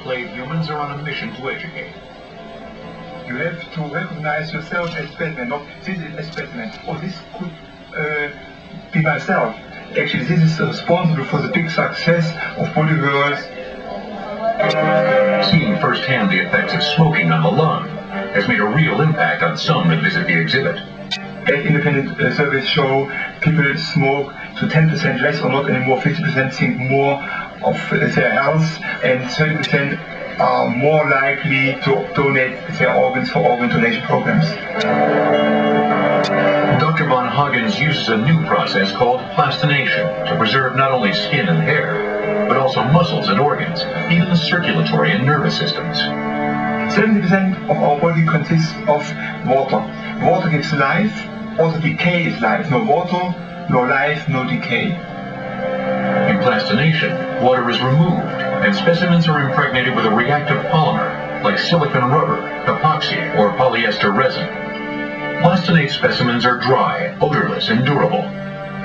enclave humans are on a mission to educate. You have to recognize yourself as specimen, not this is a specimen, or this could be myself. Actually, this is responsible for the big success of body worlds. Seeing firsthand the effects of smoking on the lung has made a real impact on some that visit the exhibit. Independent surveys show people smoke to 10% less or not anymore, 50% think more of their health, and 30% are more likely to donate their organs for organ donation programs. Dr. von Hagens uses a new process called plastination to preserve not only skin and hair, but also muscles and organs, even the circulatory and nervous systems. 70% of our body consists of water. Water gives life, also decay is life. No water, no life, no decay. In plastination, water is removed, and specimens are impregnated with a reactive polymer, like silicon rubber, epoxy, or polyester resin. Plastinate specimens are dry, odorless, and durable.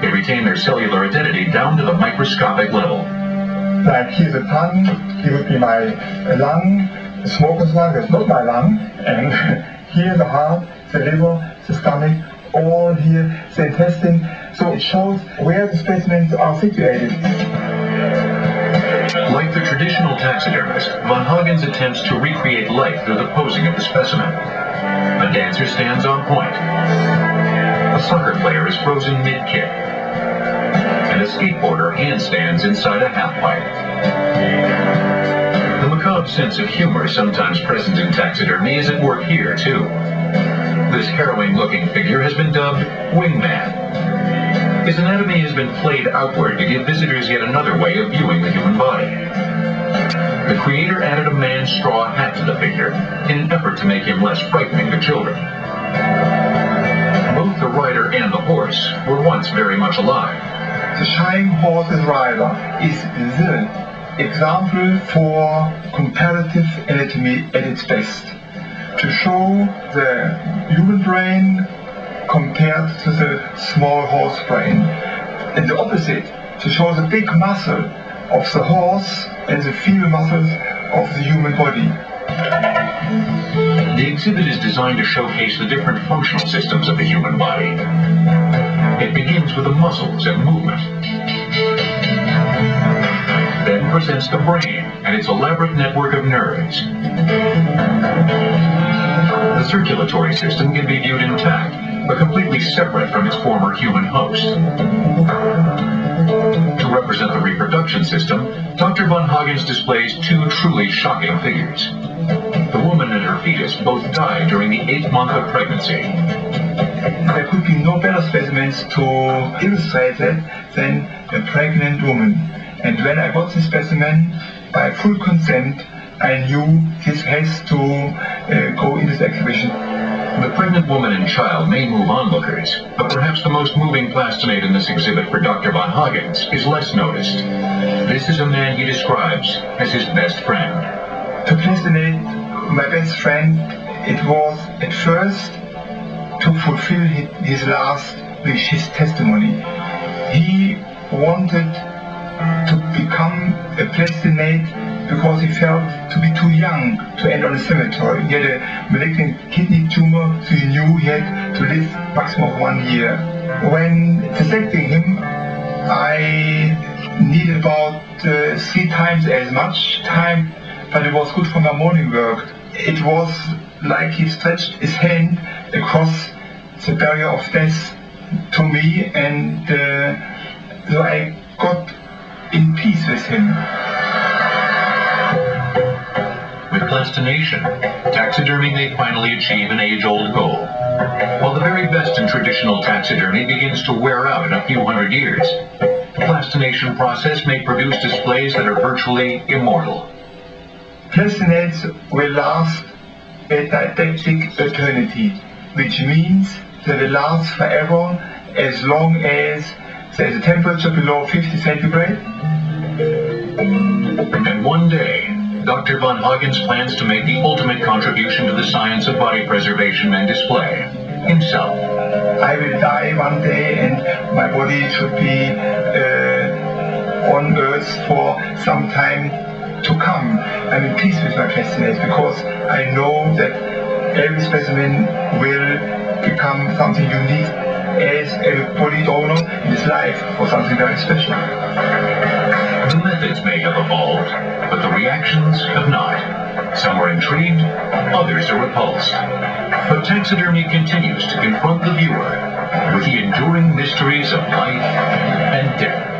They retain their cellular identity down to the microscopic level. Like here's a tongue, here would be my lung, the smoker's lung, that's not my lung, and here the heart, the liver, the stomach, all here, the intestine. So it shows where the specimens are situated. Like the traditional taxidermist, von Hagens attempts to recreate life through the posing of the specimen. A dancer stands on point. A soccer player is frozen mid-kick. And a skateboarder handstands inside a half-pipe. The macabre sense of humor sometimes present in taxidermy is at work here, too. This harrowing-looking figure has been dubbed Wingman. His anatomy has been played outward to give visitors yet another way of viewing the human body. The creator added a man's straw hat to the figure in an effort to make him less frightening to children. Both the rider and the horse were once very much alive. The shying horse's rider is the example for comparative anatomy at its best, to show the human brain compared to the small horse brain, and the opposite, to show the big muscle of the horse and the feeble muscles of the human body. The exhibit is designed to showcase the different functional systems of the human body. It begins with the muscles and movement, then presents the brain and its elaborate network of nerves. The circulatory system can be viewed intact, but completely separate from its former human host. To represent the reproduction system, Dr. von Hagens displays two truly shocking figures. The woman and her fetus both died during the 8th month of pregnancy. There could be no better specimens to illustrate that than a pregnant woman. And when I got this specimen, by full consent, I knew this has to go in this exhibition. The pregnant woman and child may move onlookers, but perhaps the most moving plastinate in this exhibit for Dr. von Hagens is less noticed. This is a man he describes as his best friend. To plastinate my best friend, it was at first to fulfill his last wish, his testimony. He wanted to become a plastinate because he felt to be too young to end on a cemetery. He had a malignant kidney tumor, so he knew he had to live maximum of 1 year. When dissecting him, I needed about 3 times as much time, but it was good for my morning work. It was like he stretched his hand across the barrier of death to me, and so I got in peace with him. With plastination, taxidermy may finally achieve an age-old goal. While the very best in traditional taxidermy begins to wear out in a few hundred years, the plastination process may produce displays that are virtually immortal. Plastinates will last a didactic eternity, which means they will last forever as long as there is a temperature below 50 centigrade. And one day, Dr. von Hagens plans to make the ultimate contribution to the science of body preservation and display, himself. I will die one day and my body should be on Earth for some time to come. I'm pleased with my Plastinate because I know that every specimen will become something unique as every body donor in his life for something very special. The methods may have evolved, but the reactions have not. Some are intrigued, others are repulsed. But taxidermy continues to confront the viewer with the enduring mysteries of life and death.